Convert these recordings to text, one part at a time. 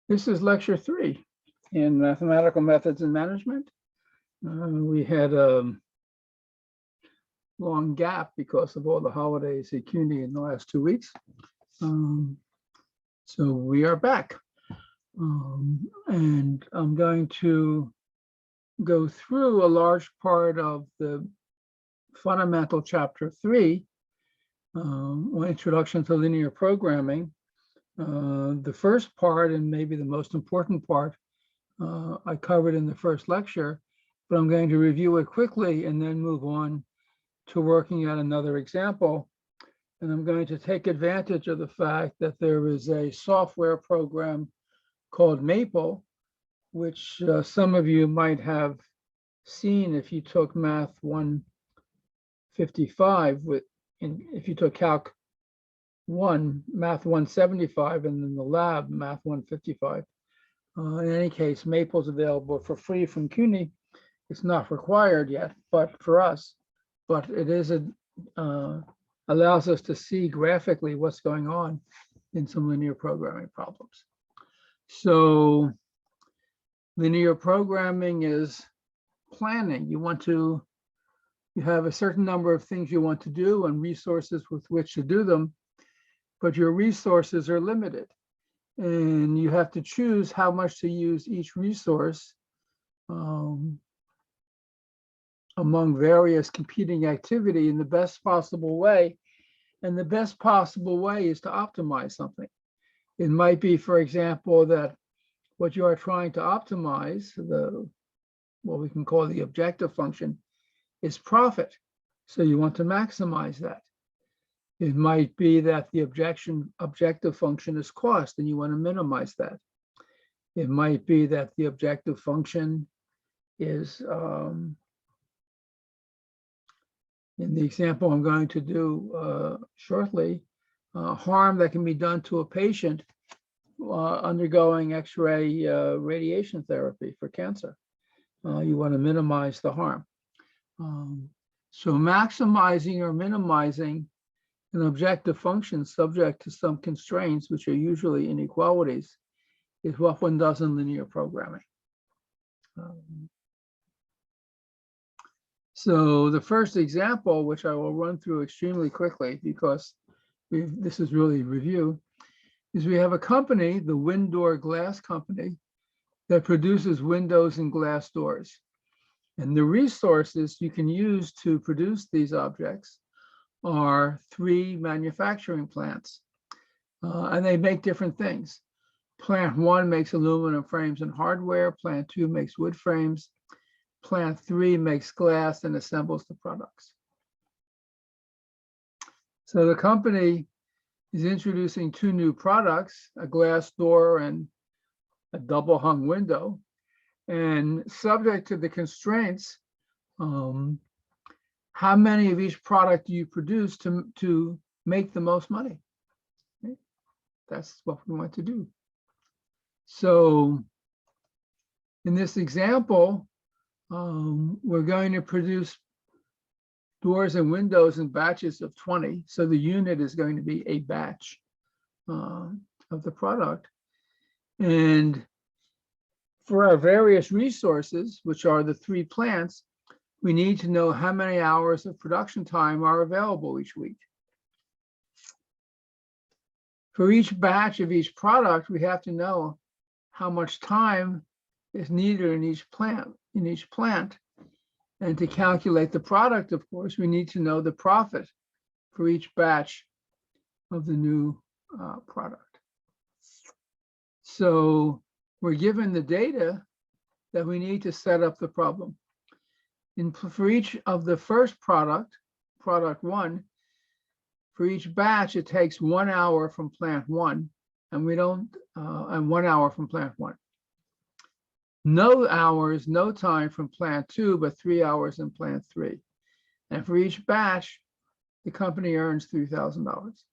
This is lecture 3 in mathematical methods and management. We had a long gap because of all the holidays at CUNY in the last 2 weeks. So we are back. And I'm going to go through a large part of the fundamental chapter 3, Introduction to Linear Programming. The first part, and maybe the most important part, I covered in the first lecture, but I'm going to review it quickly and then move on to working at another example. And I'm going to take advantage of the fact that there is a software program called Maple, which some of you might have seen if you took Math 155 if you took Calc 1, Math 175, and then the lab, Math 155. In any case, Maple's available for free from CUNY. It's not required yet, but for us, but it is allows us to see graphically what's going on in some linear programming problems. So linear programming is planning. You have a certain number of things you want to do and resources with which to do them, but your resources are limited. And you have to choose how much to use each resource among various competing activity in the best possible way. And the best possible way is to optimize something. It might be, for example, that what you are trying to optimize, what we can call the objective function, is profit. So you want to maximize that. It might be that the objective function is cost, and you want to minimize that. It might be that the objective function is, in the example I'm going to do shortly, harm that can be done to a patient undergoing X-ray radiation therapy for cancer. You want to minimize the harm. So maximizing or minimizing an objective function subject to some constraints, which are usually inequalities, is what one does in linear programming. So the first example, which I will run through extremely quickly because this is really review, is we have a company, the Winddoor Glass Company, that produces windows and glass doors. And the resources you can use to produce these objects are 3 manufacturing plants, and they make different things. Plant 1 makes aluminum frames and hardware. Plant 2 makes wood frames. Plant 3 makes glass and assembles the products. So the company is introducing 2 new products, a glass door and a double hung window. And subject to the constraints, how many of each product do you produce to make the most money? Okay. That's what we want to do. So in this example, we're going to produce doors and windows in batches of 20. So the unit is going to be a batch of the product. And for our various resources, which are the 3 plants, we need to know how many hours of production time are available each week. For each batch of each product, we have to know how much time is needed in each plant. And to calculate the product, of course, we need to know the profit for each batch of the new product. So we're given the data that we need to set up the problem. For each of the first product 1, for each batch, it takes 1 hour from plant 1, and 1 hour from plant 1. No time from plant 2, but 3 hours in plant 3. And for each batch, the company earns $3,000.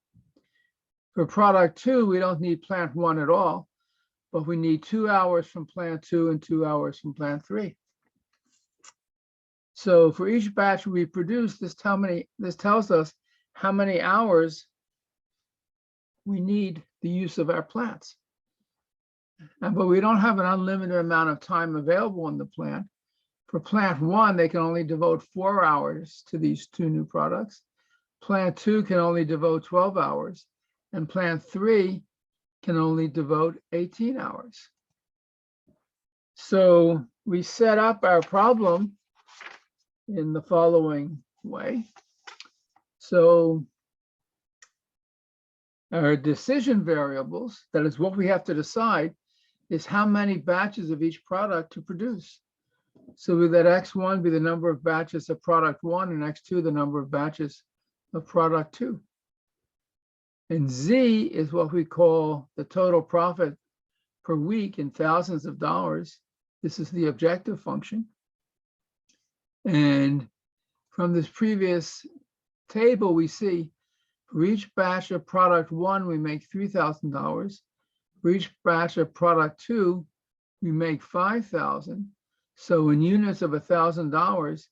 For product 2, we don't need plant 1 at all, but we need 2 hours from plant 2 and 2 hours from plant 3. So for each batch we produce, this tells us how many hours we need the use of our plants. But we don't have an unlimited amount of time available in the plant. For plant 1, they can only devote 4 hours to these 2 new products. Plant 2 can only devote 12 hours, and plant 3 can only devote 18 hours. So we set up our problem in the following way. So our decision variables, that is what we have to decide, is how many batches of each product to produce. So we let X1 be the number of batches of product 1 and X2 the number of batches of product 2. And Z is what we call the total profit per week in thousands of dollars. This is the objective function. And from this previous table, we see for each batch of product 1, we make $3,000. For each batch of product 2, we make $5,000. So in units of $1,000,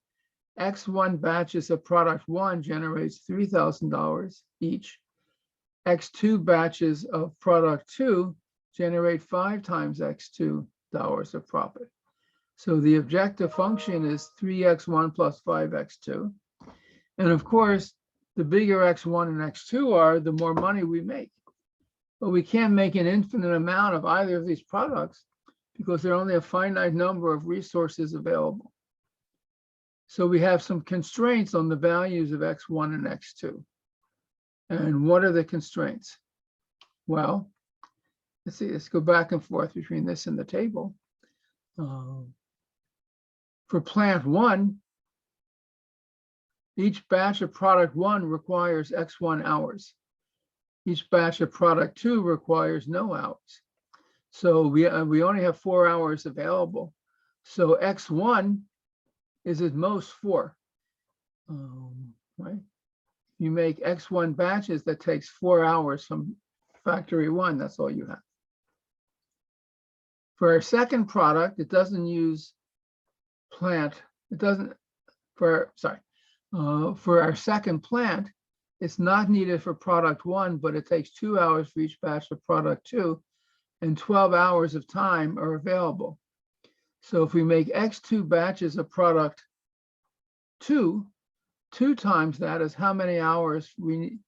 X1 batches of product 1 generates $3,000 each. X2 batches of product 2 generate 5 times X2 dollars of profit. So the objective function is 3x1 plus 5x2. And of course, the bigger x1 and x2 are, the more money we make. But we can't make an infinite amount of either of these products because there are only a finite number of resources available. So we have some constraints on the values of x1 and x2. And what are the constraints? Well, let's see, let's go back and forth between this and the table. For plant 1, each batch of product 1 requires x1 hours. Each batch of product 2 requires no hours. So we only have 4 hours available. So x1 is at most 4. Right? You make x1 batches, that takes 4 hours from factory 1. That's all you have. For our second product, it doesn't use plant. It doesn't for our second plant, it's not needed for product 1, but it takes 2 hours for each batch of product 2, and 12 hours of time are available. So if we make X2 batches of product 2, 2 times that is how many hours we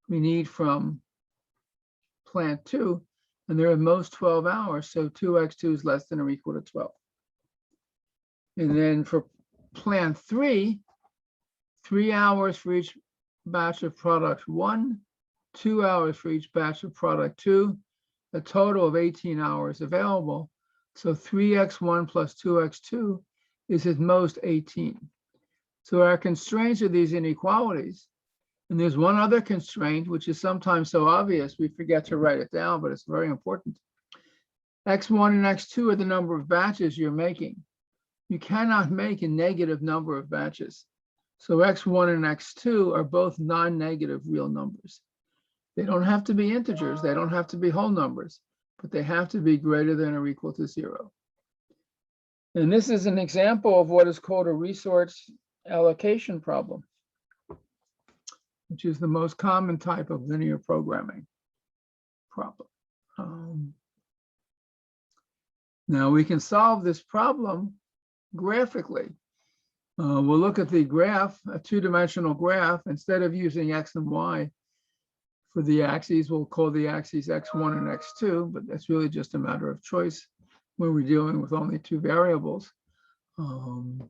need from plant 2, and they're at most 12 hours, so 2x2 is less than or equal to 12. And then for plant 3, 3 hours for each batch of product 1, 2 hours for each batch of product 2, a total of 18 hours available. So 3x1 plus 2x2 is at most 18. So our constraints are these inequalities. And there's one other constraint, which is sometimes so obvious we forget to write it down, but it's very important. X1 and X2 are the number of batches you're making. You cannot make a negative number of batches. So X1 and X2 are both non-negative real numbers. They don't have to be integers. They don't have to be whole numbers, but they have to be greater than or equal to 0. And this is an example of what is called a resource allocation problem, which is the most common type of linear programming problem. Now we can solve this problem graphically. We'll look at the graph, a two-dimensional graph. Instead of using x and y for the axes, we'll call the axes x1 and x2, but that's really just a matter of choice when we're dealing with only 2 variables. And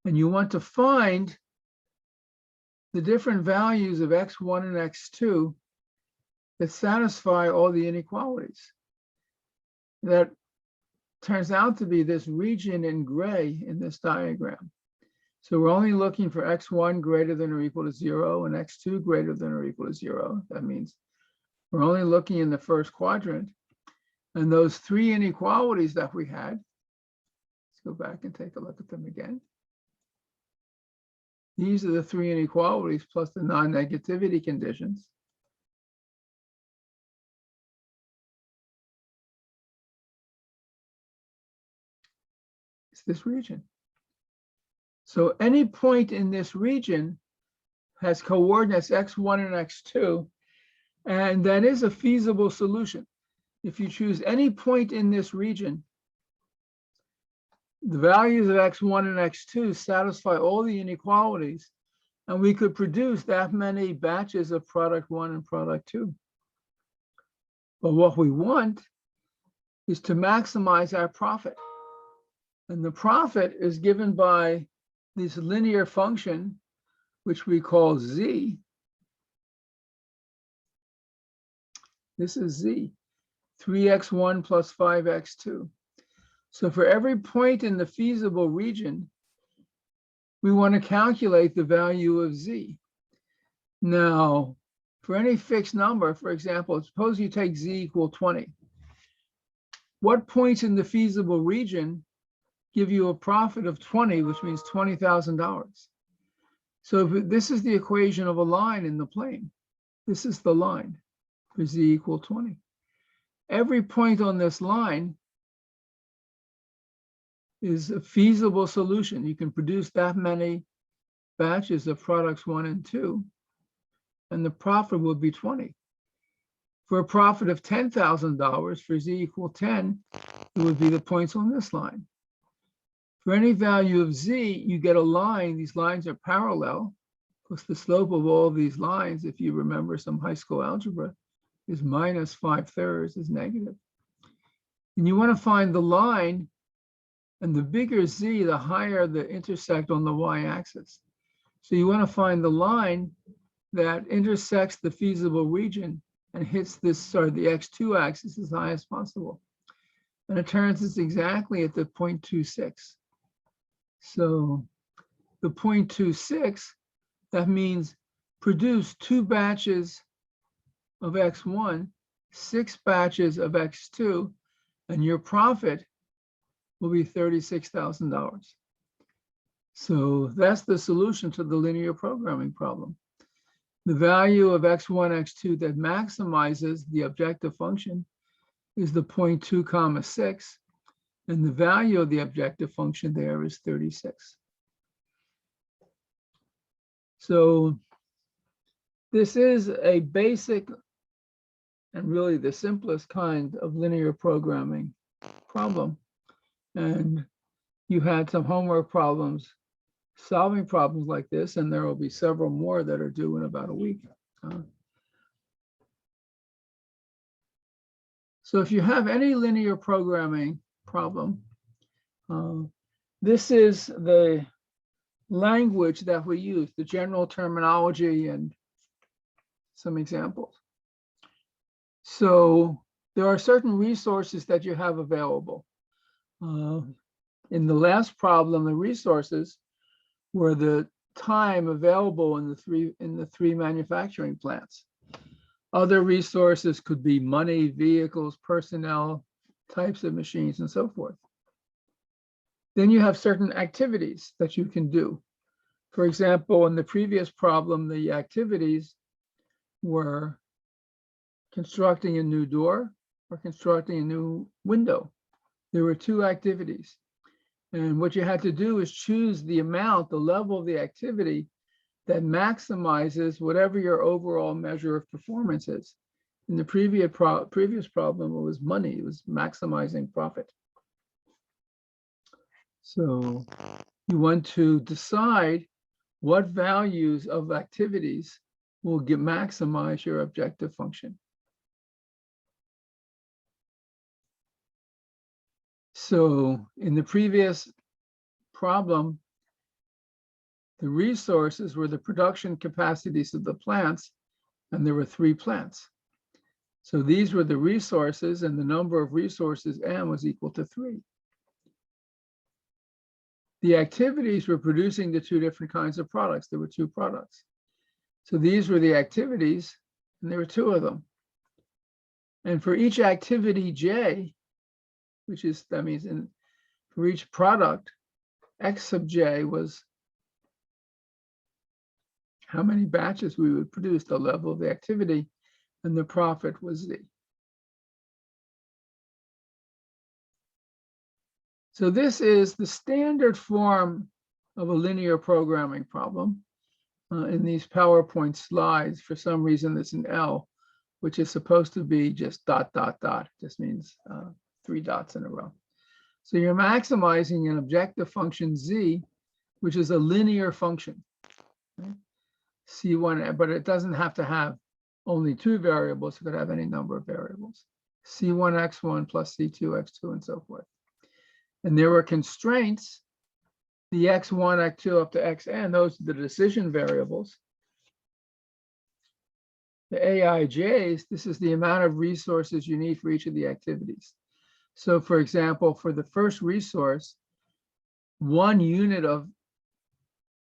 you want to find the different values of x1 and x2 that satisfy all the inequalities. That turns out to be this region in gray in this diagram. So we're only looking for x1 greater than or equal to 0 and x2 greater than or equal to 0. That means we're only looking in the first quadrant. And those 3 inequalities that we had, let's go back and take a look at them again. These are the 3 inequalities plus the non-negativity conditions. It's this region. So any point in this region has coordinates x1 and x2, and that is a feasible solution. if you choose any point in this region, the values of x1 and x2 satisfy all the inequalities, and we could produce that many batches of product 1 and product 2. But what we want is to maximize our profit. And the profit is given by this linear function, which we call z. This is z, 3x1 plus 5x2. So for every point in the feasible region, we want to calculate the value of z. Now, for any fixed number, for example, suppose you take z equal 20. What points in the feasible region give you a profit of 20, which means $20,000? So this is the equation of a line in the plane. This is the line for z equal 20. Every point on this line is a feasible solution. You can produce that many batches of products 1 and 2, and the profit will be 20. For a profit of $10,000 for z equal 10, it would be the points on this line. For any value of z, you get a line. These lines are parallel, because the slope of all of these lines, if you remember some high school algebra, is minus 5/3, is negative. And you want to find the line, and the bigger z, the higher the intersect on the y-axis. So you want to find the line that intersects the feasible region and hits this, the x2 axis as high as possible. And it turns it's exactly at the 0.26. So the 0.26, that means produce 2 batches of x1, 6 batches of x2, and your profit will be $36,000. So that's the solution to the linear programming problem. The value of x1, x2 that maximizes the objective function is the 0.2, 6, and the value of the objective function there is 36. So this is a basic and really the simplest kind of linear programming problem. And you had some homework problems solving problems like this, and there will be several more that are due in about a week. So if you have any linear programming problem, this is the language that we use, the general terminology and some examples. So there are certain resources that you have available. In the last problem, the resources were the time available in the three manufacturing plants. Other resources could be money, vehicles, personnel, types of machines, and so forth. Then you have certain activities that you can do. For example, in the previous problem, the activities were constructing a new door or constructing a new window. There were 2 activities. And what you had to do is choose the amount, the level of the activity that maximizes whatever your overall measure of performance is. In the previous problem, it was money, it was maximizing profit. So you want to decide what values of activities will maximize your objective function. So in the previous problem, the resources were the production capacities of the plants, and there were 3 plants. So these were the resources, and the number of resources, M, was equal to 3. The activities were producing the 2 different kinds of products. There were 2 products. So these were the activities, and there were 2 of them. And for each activity J, which is, that means for each product, X sub J was how many batches we would produce, the level of the activity, and the profit was Z. So this is the standard form of a linear programming problem. In these PowerPoint slides, for some reason it's an L. which is supposed to be just dot, dot, dot. Just means 3 dots in a row. So you're maximizing an objective function z, which is a linear function. Right? C1, but it doesn't have to have only 2 variables. It could have any number of variables. C1x1 plus C2x2 and so forth. And there were constraints, the x1, x2 up to xn, those are the decision variables. The AIJs, this is the amount of resources you need for each of the activities. So for example, for the first resource, 1 unit of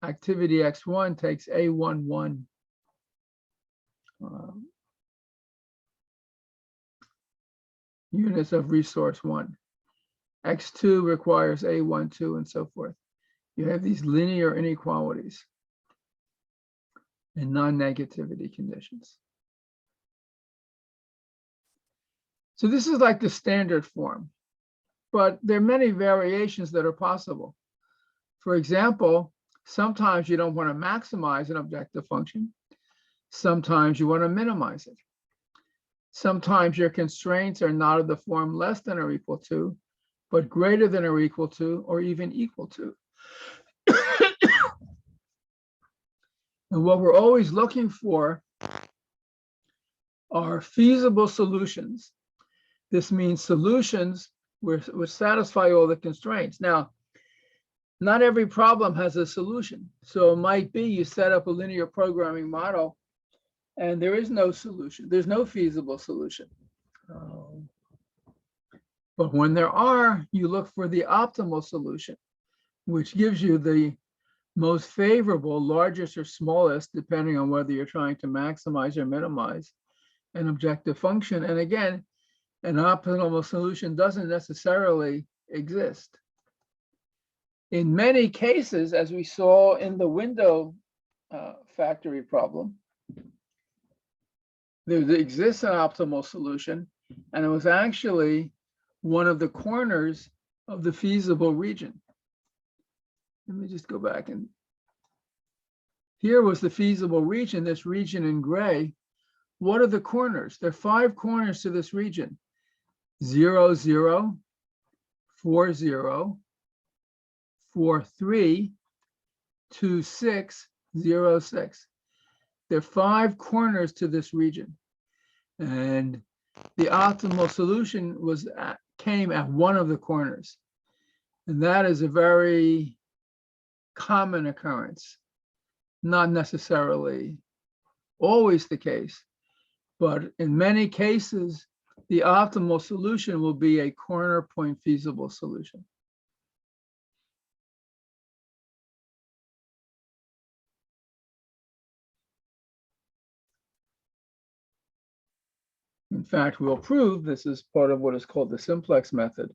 activity x1 takes A11 units of resource 1. X2 requires A12 and so forth. You have these linear inequalities and non-negativity conditions. So this is like the standard form, but there are many variations that are possible. For example, sometimes you don't want to maximize an objective function. Sometimes you want to minimize it. Sometimes your constraints are not of the form less than or equal to, but greater than or equal to, or even equal to. And what we're always looking for are feasible solutions. This means solutions which satisfy all the constraints. Now, not every problem has a solution. So it might be you set up a linear programming model and there is no solution. There's no feasible solution. But when there are, you look for the optimal solution, which gives you the most favorable, largest or smallest, depending on whether you're trying to maximize or minimize an objective function. And again, an optimal solution doesn't necessarily exist. In many cases, as we saw in the window factory problem, there exists an optimal solution, and it was actually one of the corners of the feasible region. Let me just go back, and here was the feasible region, this region in gray. What are the corners? There are 5 corners to this region: 0, 0, 4, 0, 4, 3, 2, 6, 0, 6. There are 5 corners to this region, and the optimal solution came at one of the corners, and that is a very common occurrence. Not necessarily always the case, but in many cases, the optimal solution will be a corner point feasible solution. In fact, we'll prove, this is part of what is called the simplex method,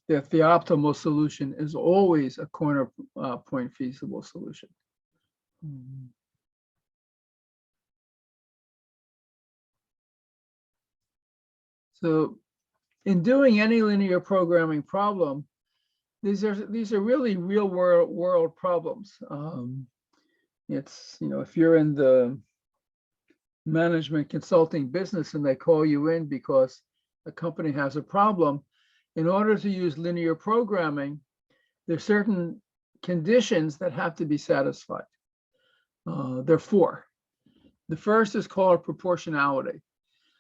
that the optimal solution is always a corner point feasible solution. So in doing any linear programming problem, these are really real world problems. It's, if you're in the management consulting business and they call you in because a company has a problem, in order to use linear programming, there's certain conditions that have to be satisfied. There are 4. The first is called proportionality.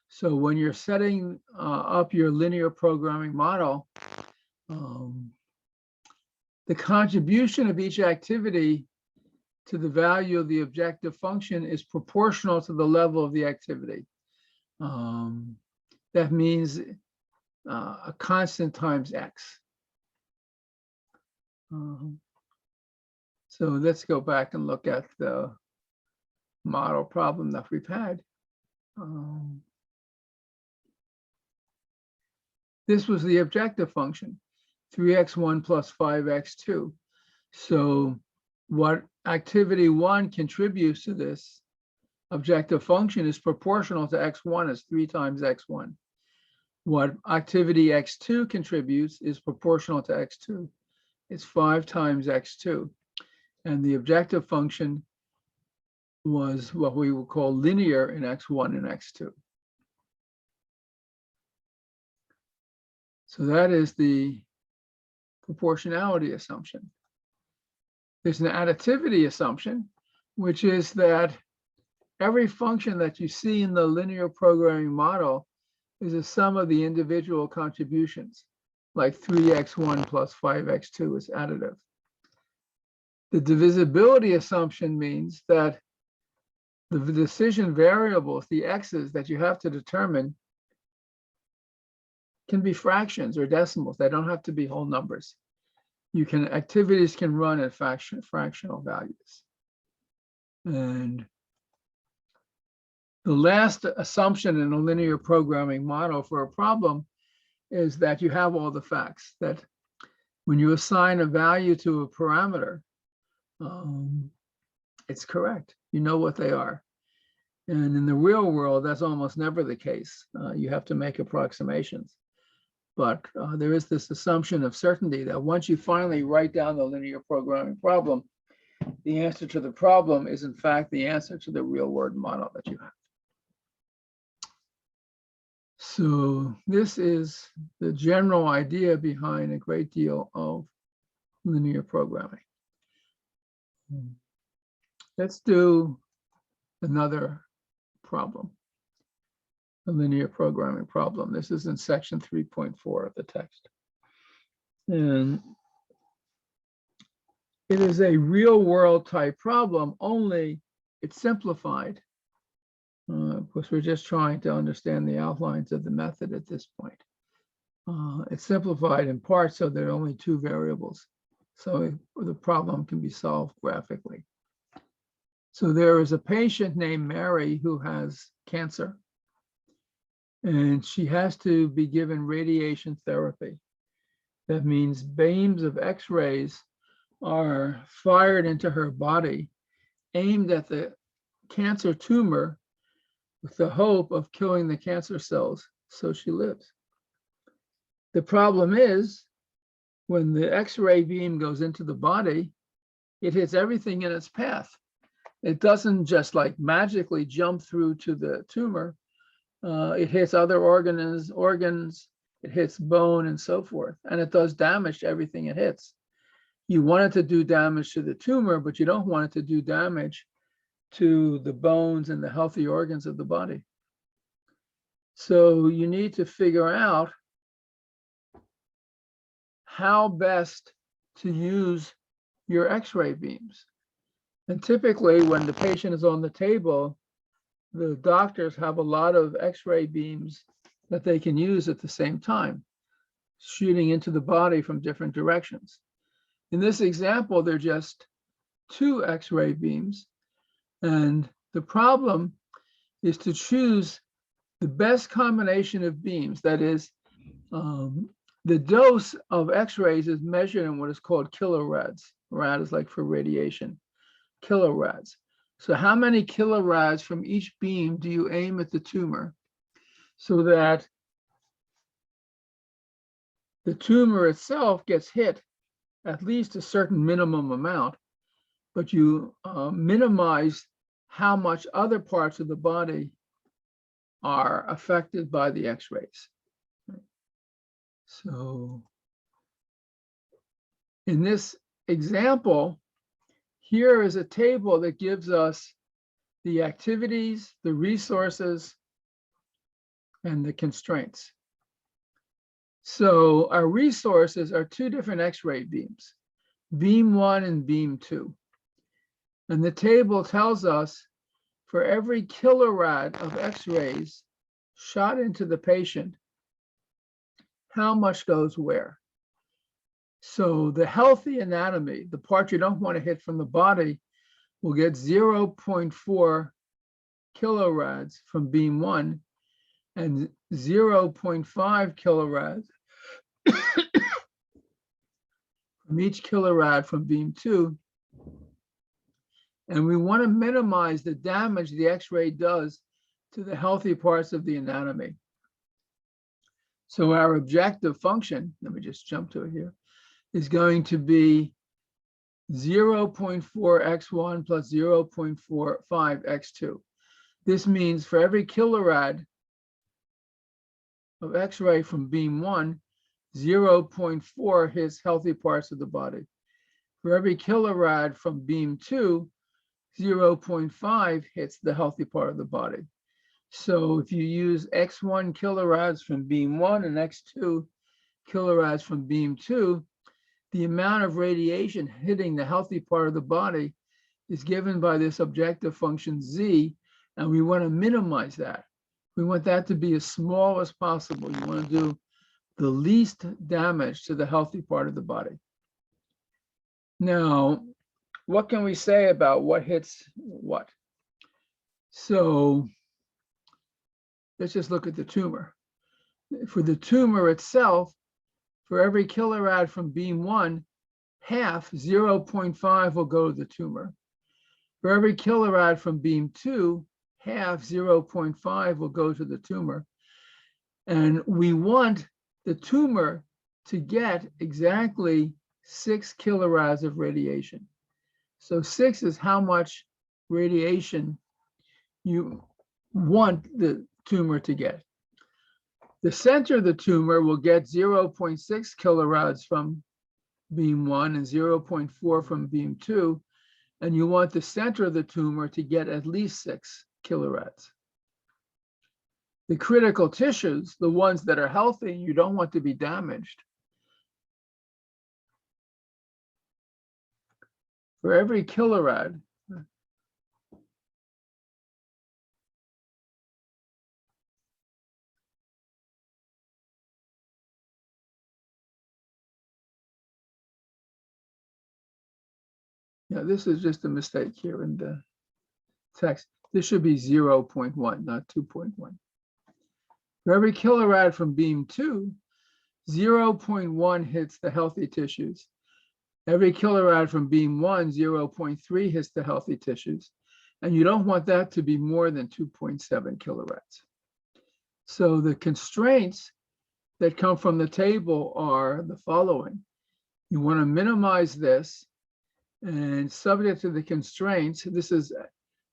So when you're setting up your linear programming model, the contribution of each activity to the value of the objective function is proportional to the level of the activity. That means a constant times x. So let's go back and look at the model problem that we've had. This was the objective function, 3x1 plus 5x2. So what activity 1 contributes to this objective function is proportional to x1, is 3 times x1. What activity x2 contributes is proportional to x2. It's 5 times x2. And the objective function was what we would call linear in x1 and x2. So that is the proportionality assumption. There's an additivity assumption, which is that every function that you see in the linear programming model is a sum of the individual contributions, like 3x1 plus 5x2 is additive. The divisibility assumption means that the decision variables, the x's that you have to determine, can be fractions or decimals. They don't have to be whole numbers. Activities can run at fractional values. And the last assumption in a linear programming model for a problem is that you have all the facts, that when you assign a value to a parameter, it's correct. You know what they are. And in the real world, that's almost never the case. You have to make approximations. But there is this assumption of certainty that once you finally write down the linear programming problem, the answer to the problem is in fact the answer to the real world model that you have. So this is the general idea behind a great deal of linear programming. Let's do another problem, a linear programming problem. This is in section 3.4 of the text. And it is a real world type problem, only it's simplified. Of course, we're just trying to understand the outlines of the method at this point. It's simplified in part so there are only two variables. So the problem can be solved graphically. So there is a patient named Mary who has cancer, and she has to be given radiation therapy. That means beams of X-rays are fired into her body, aimed at the cancer tumor with the hope of killing the cancer cells so she lives. The problem is, when the X-ray beam goes into the body, it hits everything in its path. It doesn't just like magically jump through to the tumor. It hits other organs, it hits bone and so forth, and it does damage to everything it hits. You want it to do damage to the tumor, but you don't want it to do damage to the bones and the healthy organs of the body. So you need to figure out how best to use your X-ray beams. And typically when the patient is on the table, the doctors have a lot of X-ray beams that they can use at the same time, shooting into the body from different directions. In this example, they're just two X-ray beams. And the problem is to choose the best combination of beams. That is, the dose of X-rays is measured in what is called kilorads. Rad is like for radiation, kilorads. So how many kilorads from each beam do you aim at the tumor so that the tumor itself gets hit at least a certain minimum amount, but you minimize how much other parts of the body are affected by the X-rays. So in this example, here is a table that gives us the activities, the resources, and the constraints. So our resources are two different X-ray beams, beam 1 and beam 2. And the table tells us for every kilorad of X-rays shot into the patient, how much goes where. So the healthy anatomy, the part you don't want to hit from the body, will get 0.4 kilorads from beam 1 and 0.5 kilorads from each kilorad from beam 2. And we want to minimize the damage the X-ray does to the healthy parts of the anatomy. So our objective function, let me just jump to it here, is going to be 0.4x1 plus 0.45x2. This means for every kilorad of X-ray from beam 1, 0.4 hits healthy parts of the body. For every kilorad from beam 2, 0.5 hits the healthy part of the body. So if you use X1 kilorads from beam 1 and X2 kilorads from beam 2, the amount of radiation hitting the healthy part of the body is given by this objective function Z, and we want to minimize that. We want that to be as small as possible. You want to do the least damage to the healthy part of the body. Now, what can we say about what hits what? So let's just look at the tumor. For the tumor itself, for every kilorad from beam 1, half, 0.5, will go to the tumor. For every kilorad from beam 2, half, 0.5, will go to the tumor. And we want the tumor to get exactly 6 kilorads of radiation. So 6 is how much radiation you want the tumor to get. The center of the tumor will get 0.6 kilorads from beam 1 and 0.4 from beam 2, and you want the center of the tumor to get at least 6 kilorads. The critical tissues, the ones that are healthy, you don't want to be damaged. For every kilorad, yeah, this is just a mistake here in the text. This should be 0.1, not 2.1. For every kilorad from beam 2, 0.1 hits the healthy tissues. Every kilorad from beam 1, 0.3 hits the healthy tissues. And you don't want that to be more than 2.7 kilorads. So the constraints that come from the table are the following. You want to minimize this, and subject to the constraints, this is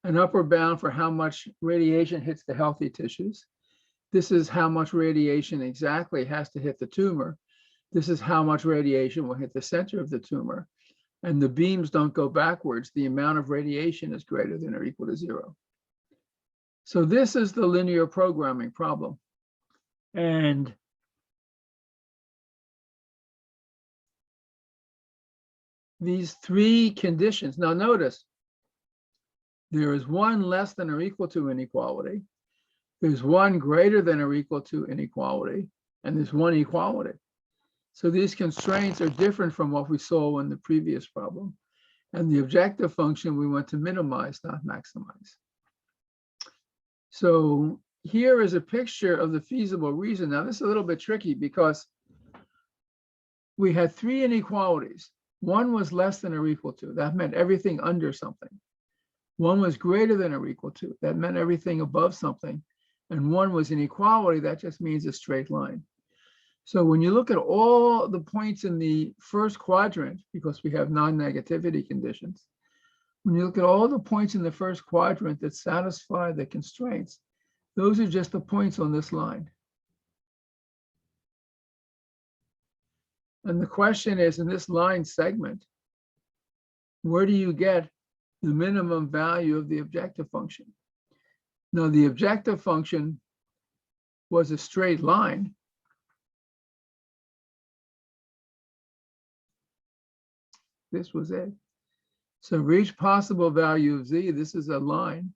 an upper bound for how much radiation hits the healthy tissues. This is how much radiation exactly has to hit the tumor. This is how much radiation will hit the center of the tumor. And the beams don't go backwards. The amount of radiation is greater than or equal to 0. So this is the linear programming problem. And these 3 conditions, now notice, there is one less than or equal to inequality. There's one greater than or equal to inequality, and there's one equality. So these constraints are different from what we saw in the previous problem. And the objective function we want to minimize, not maximize. So here is a picture of the feasible reason. Now this is a little bit tricky because we had 3 inequalities. One was less than or equal to. That meant everything under something. One was greater than or equal to. That meant everything above something. And one was inequality. That just means a straight line. So when you look at all the points in the first quadrant, because we have non-negativity conditions, when you look at all the points in the first quadrant that satisfy the constraints, those are just the points on this line. And the question is, in this line segment, where do you get the minimum value of the objective function? Now, the objective function was a straight line. This was it. So for each possible value of z, this is a line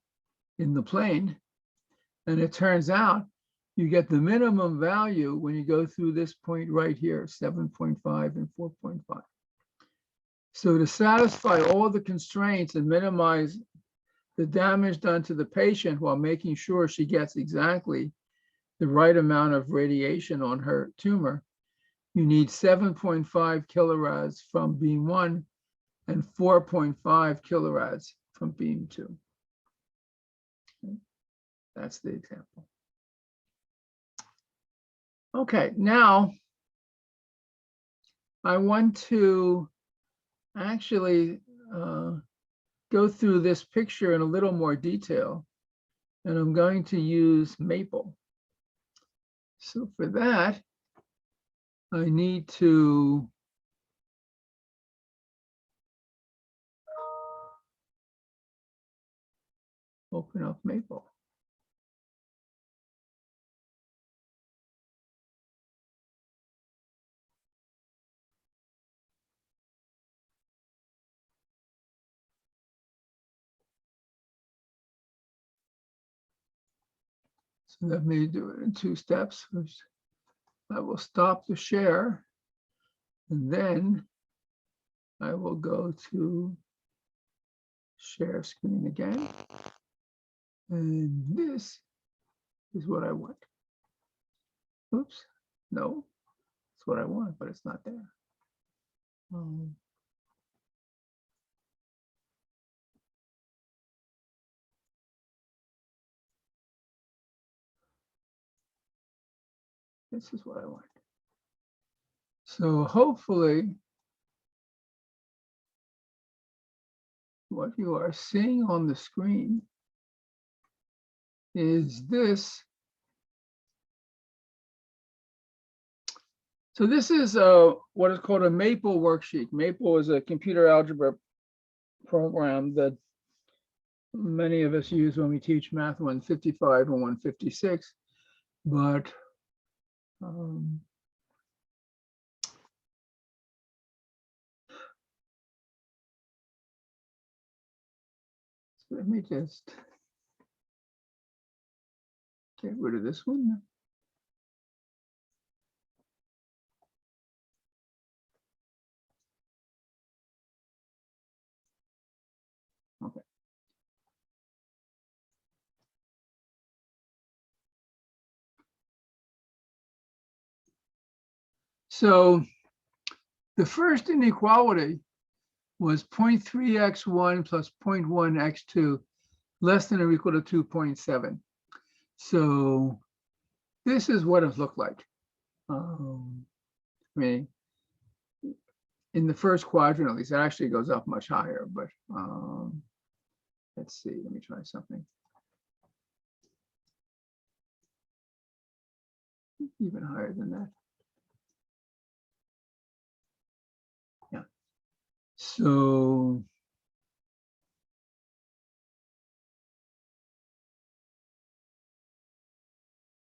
in the plane. And it turns out you get the minimum value when you go through this point right here, 7.5 and 4.5. So to satisfy all the constraints and minimize the damage done to the patient while making sure she gets exactly the right amount of radiation on her tumor, you need 7.5 kilorads from beam 1 and 4.5 kilorads from beam 2. Okay. That's the example. Okay, now I want to actually go through this picture in a little more detail, and I'm going to use Maple. So for that, I need to open up Maple. So let me do it in 2 steps. First, I will stop the share, and then I will go to share screen again. And this is what I want. Oops, no, it's what I want, but it's not there. This is what I want. So hopefully what you are seeing on the screen is this. So this is what is called a Maple worksheet. Maple is a computer algebra program that many of us use when we teach Math 155 and 156, but so let me just get rid of this one. Okay. So the first inequality was 0.3x1 plus 0.1x2 less than or equal to 2.7. So this is what it looked like. I mean, in the first quadrant, at least, it actually goes up much higher, but let's see, let me try something. Even higher than that. Yeah. So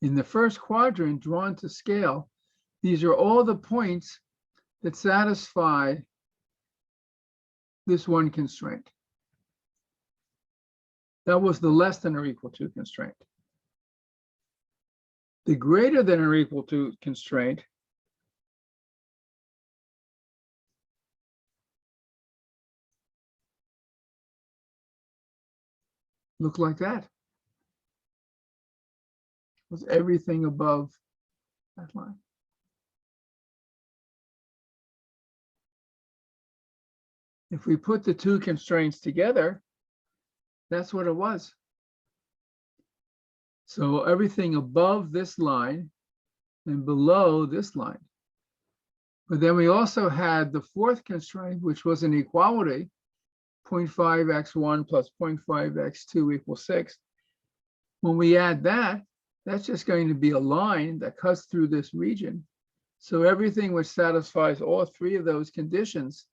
in the first quadrant drawn to scale, these are all the points that satisfy this one constraint. That was the less than or equal to constraint. The greater than or equal to constraint looked like that. It was everything above that line. If we put the two constraints together, that's what it was. So everything above this line and below this line. But then we also had the fourth constraint, which was an equality, 0.5x1 plus 0.5x2 equals 6. When we add that, that's just going to be a line that cuts through this region. So everything which satisfies all three of those conditions,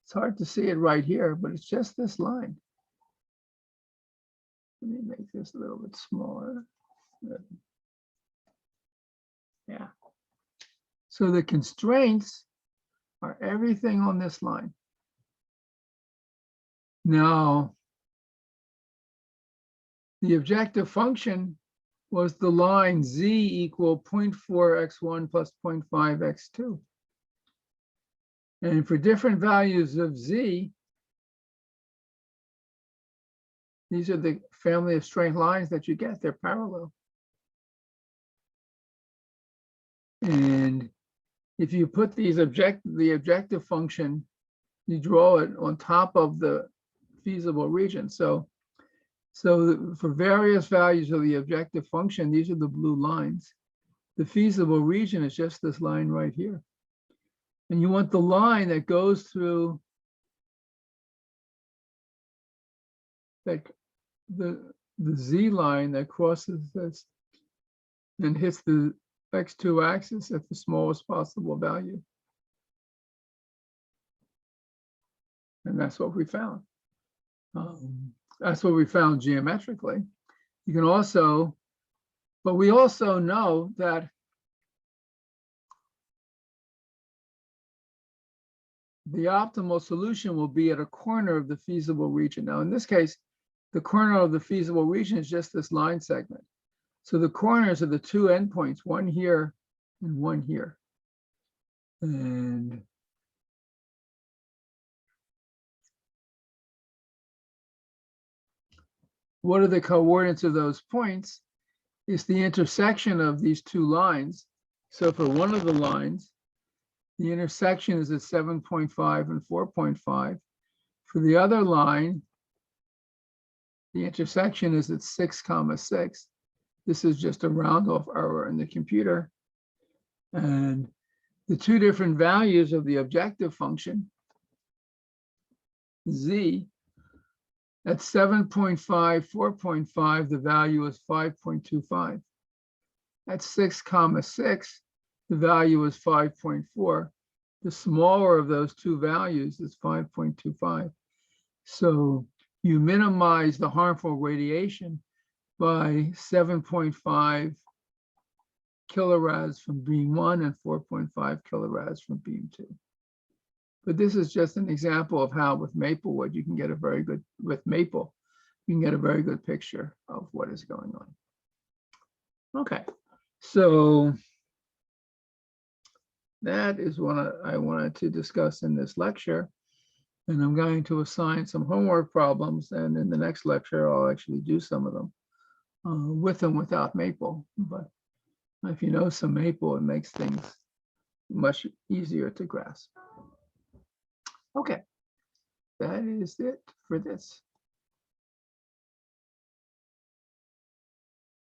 it's hard to see it right here, but it's just this line. Let me make this a little bit smaller. Yeah. So the constraints are everything on this line. Now, the objective function was the line z equal 0.4x1 plus 0.5x2. And for different values of z, these are the family of straight lines that you get. They're parallel. And if you put the objective function, you draw it on top of the feasible region. So for various values of the objective function, these are the blue lines. The feasible region is just this line right here. And you want the line that goes through that the z line that crosses this and hits the x2 axis at the smallest possible value. And that's what we found. That's what we found geometrically. You can also, but we also know that the optimal solution will be at a corner of the feasible region. Now, in this case, the corner of the feasible region is just this line segment. So the corners are the two endpoints, one here and one here. And what are the coordinates of those points? It's the intersection of these two lines. So for one of the lines, the intersection is at 7.5 and 4.5. For the other line, the intersection is at 6,6. This is just a round off error in the computer. And the two different values of the objective function, z, at 7.5, 4.5, the value is 5.25. At 6,6, the value is 5.4. The smaller of those two values is 5.25. So you minimize the harmful radiation by 7.5 kilorad from beam 1 and 4.5 kilorad from beam 2. But this is just an example of how with Maplewood, you can get a very good, with Maple, you can get a very good picture of what is going on. Okay, so that is what I wanted to discuss in this lecture. And I'm going to assign some homework problems. And in the next lecture, I'll actually do some of them with and without Maple. But if you know some Maple, it makes things much easier to grasp. Okay, that is it for this.